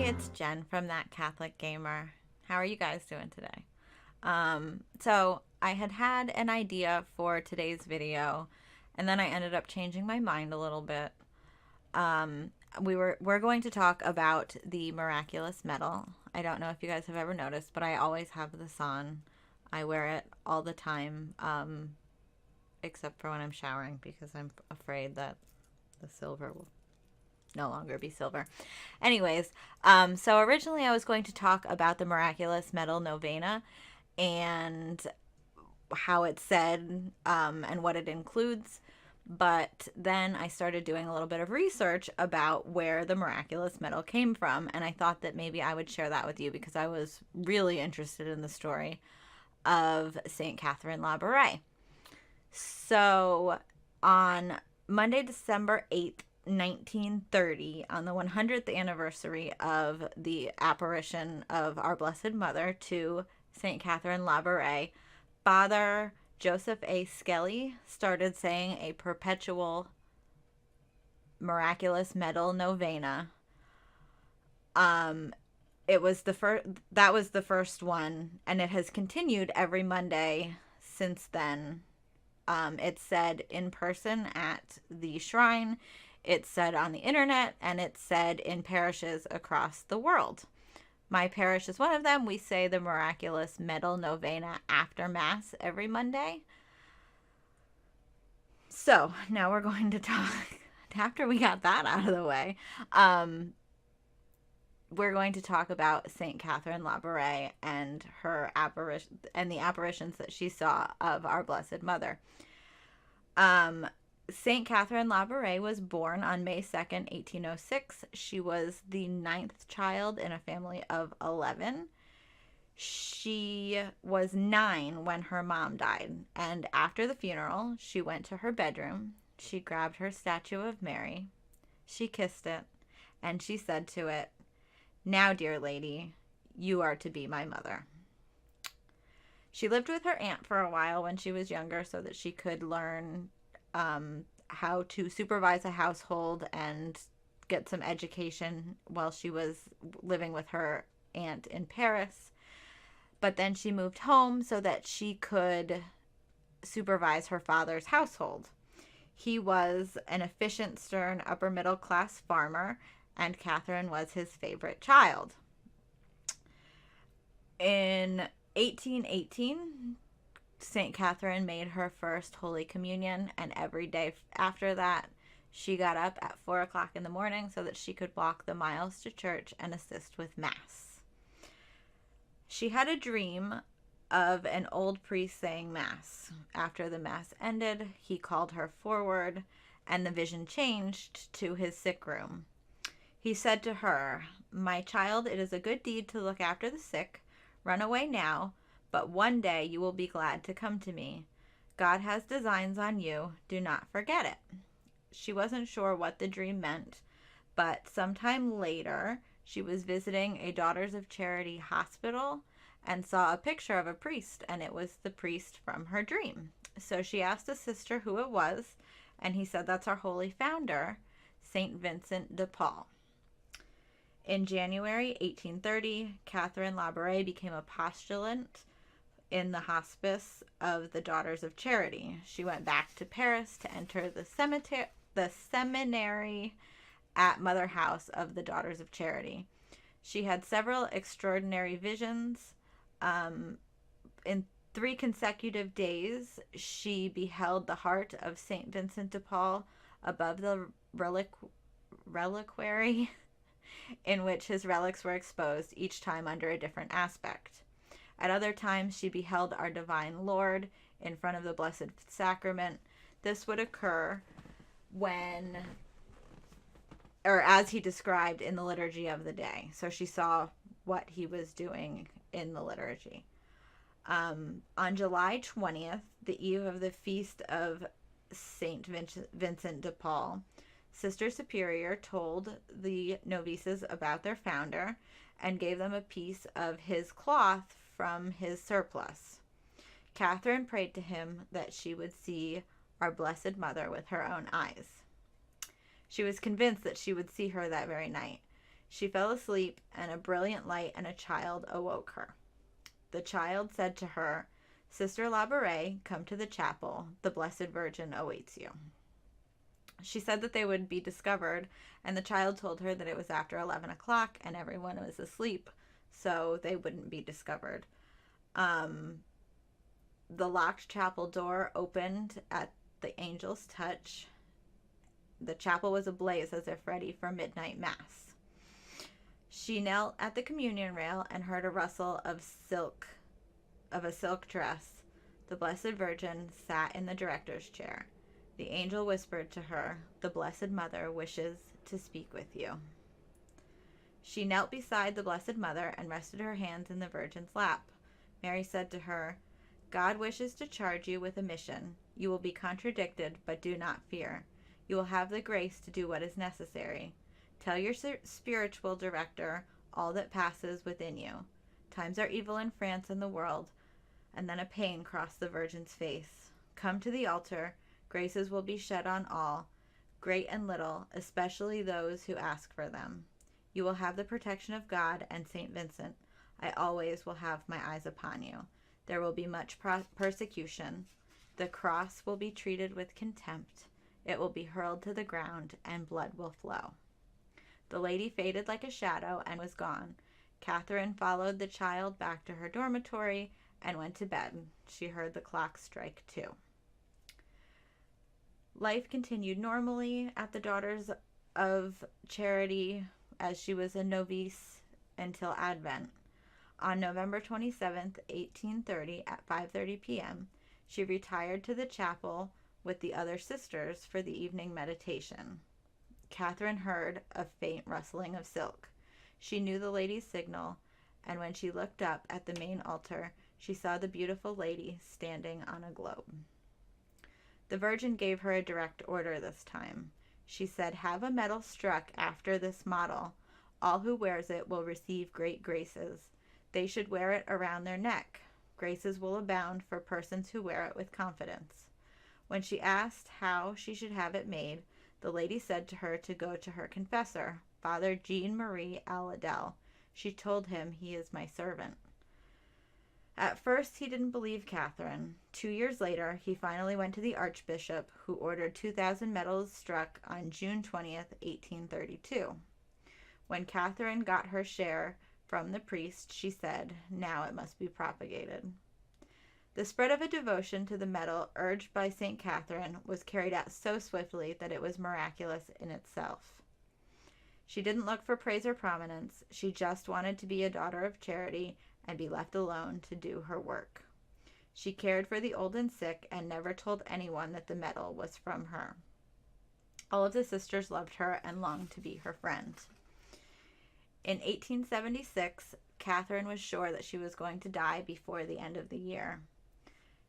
it's Jen from That Catholic Gamer. How are you guys doing today? So I had an idea for today's video, and then I ended up changing my mind a little bit. We're going to talk about the Miraculous Medal. I don't know if you guys have ever noticed, but I always have this on. I wear it all the time, except for when I'm showering because I'm afraid that the silver will no longer be silver. Anyways, so originally I was going to talk about the Miraculous Medal Novena and how it's said, and what it includes. But then I started doing a little bit of research about where the Miraculous Medal came from, and I thought that maybe I would share that with you because I was really interested in the story of Saint Catherine Laboure. So on Monday, December 8th, 1930, on the 100th anniversary of the apparition of our Blessed Mother to Saint Catherine Laboure, Father Joseph A. Skelly started saying a perpetual Miraculous Medal Novena. It was that was the first one, and it has continued every Monday since then. It's said in person at the shrine, it's said on the internet, and it's said in parishes across the world. My parish is one of them. We say the Miraculous Medal Novena after Mass every Monday. So now we're going to talk, after we got that out of the way, we're going to talk about Saint Catherine Laboure and her apparition and the apparitions that she saw of our Blessed Mother. Saint Catherine Laboure was born on May 2nd, 1806. She was the 9th child in a family of 11. She was 9 when her mom died, and after the funeral, she went to her bedroom. She grabbed her statue of Mary. She kissed it, and she said to it, "Now, dear lady, you are to be my mother." She lived with her aunt for a while when she was younger so that she could learn how to supervise a household and get some education while she was living with her aunt in Paris. But then she moved home so that she could supervise her father's household. He was an efficient, stern, upper middle class farmer, and Catherine was his favorite child. In 1818, Saint Catherine made her first Holy Communion, and every day after that, she got up at 4 o'clock in the morning so that she could walk the miles to church and assist with Mass. She had a dream of an old priest saying Mass. After the Mass ended, he called her forward, and the vision changed to his sick room. He said to her, "My child, it is a good deed to look after the sick. Run away now, but one day you will be glad to come to me. God has designs on you. Do not forget it." She wasn't sure what the dream meant, but sometime later, she was visiting a Daughters of Charity hospital and saw a picture of a priest, and it was the priest from her dream. So she asked a sister who it was, and he said, "That's our holy founder, Saint Vincent de Paul." In January 1830, Catherine Laboure became a postulant in the hospice of the Daughters of Charity. She went back to Paris to enter the seminary at Mother House of the Daughters of Charity. She had several extraordinary visions. In 3 consecutive days, she beheld the heart of Saint Vincent de Paul above the reliquary in which his relics were exposed, each time under a different aspect. At other times, she beheld our Divine Lord in front of the Blessed Sacrament. This would occur when, or as he described in the liturgy of the day. So she saw what he was doing in the liturgy. On July 20th, the eve of the feast of Saint Vincent de Paul, Sister Superior told the novices about their founder and gave them a piece of his cloth from his surplice. Catherine prayed to him that she would see our Blessed Mother with her own eyes. She was convinced that she would see her that very night. She fell asleep, and a brilliant light and a child awoke her. The child said to her, "Sister Labouré, come to the chapel. The Blessed Virgin awaits you." She said that they would be discovered, and the child told her that it was after 11 o'clock and everyone was asleep, so they wouldn't be discovered. The locked chapel door opened at the angel's touch. The chapel was ablaze as if ready for midnight mass. She knelt at the communion rail and heard a rustle of a silk dress. The Blessed Virgin sat in the director's chair. The angel whispered to her, "The Blessed Mother wishes to speak with you." She knelt beside the Blessed Mother and rested her hands in the Virgin's lap. Mary said to her, "God wishes to charge you with a mission. You will be contradicted, but do not fear. You will have the grace to do what is necessary. Tell your spiritual director all that passes within you. Times are evil in France and the world." And then a pain crossed the Virgin's face. "Come to the altar. Graces will be shed on all, great and little, especially those who ask for them. You will have the protection of God and St. Vincent. I always will have my eyes upon you. There will be much persecution. The cross will be treated with contempt. It will be hurled to the ground, and blood will flow." The lady faded like a shadow and was gone. Catherine followed the child back to her dormitory and went to bed. She heard the clock strike 2. Life continued normally at the Daughters of Charity as she was a novice until Advent. On November 27th, 1830, at 5:30 p.m., she retired to the chapel with the other sisters for the evening meditation. Catherine heard a faint rustling of silk. She knew the lady's signal, and when she looked up at the main altar, she saw the beautiful lady standing on a globe. The Virgin gave her a direct order this time. She said, "Have a medal struck after this model. All who wears it will receive great graces. They should wear it around their neck. Graces will abound for persons who wear it with confidence." When she asked how she should have it made, the lady said to her to go to her confessor, Father Jean-Marie Aladel. She told him, "He is my servant." At first, he didn't believe Catherine. 2 years later, he finally went to the Archbishop, who ordered 2,000 medals struck on June 20th, 1832. When Catherine got her share from the priest, she said, "Now it must be propagated." The spread of a devotion to the medal urged by Saint Catherine was carried out so swiftly that it was miraculous in itself. She didn't look for praise or prominence. She just wanted to be a daughter of charity and be left alone to do her work. She cared for the old and sick and never told anyone that the medal was from her. All of the sisters loved her and longed to be her friend. In 1876, Catherine was sure that she was going to die before the end of the year.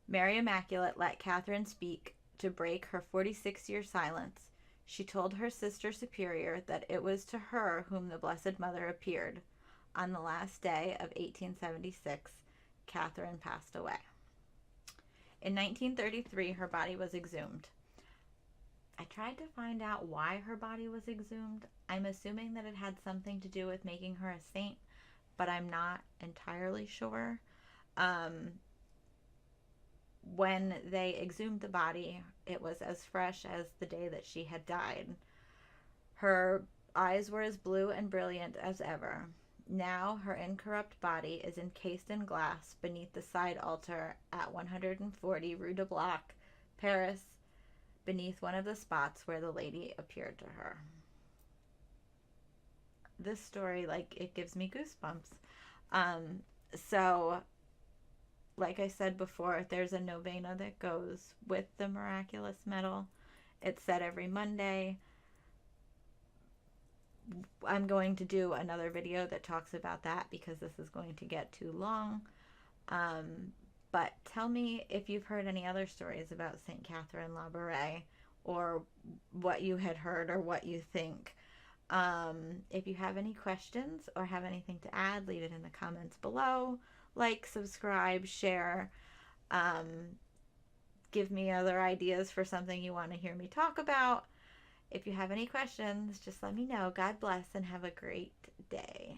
Mary Immaculate let Catherine speak to break her 46-year silence. She told her sister superior that it was to her whom the Blessed Mother appeared. On the last day of 1876, Catherine passed away. In 1933, her body was exhumed. I tried to find out why her body was exhumed. I'm assuming that it had something to do with making her a saint, but I'm not entirely sure. When they exhumed the body, it was as fresh as the day that she had died. Her eyes were as blue and brilliant as ever. Now her incorrupt body is encased in glass beneath the side altar at 140 Rue de Bloc, Paris, beneath one of the spots where the lady appeared to her. This story, it gives me goosebumps. So, like I said before, there's a novena that goes with the Miraculous Medal. It's said every Monday. I'm going to do another video that talks about that because this is going to get too long. But tell me if you've heard any other stories about Saint Catherine Laboure, or what you had heard or what you think. If you have any questions or have anything to add, leave it in the comments below. Like, subscribe, share. Give me other ideas for something you want to hear me talk about. If you have any questions, just let me know. God bless and have a great day.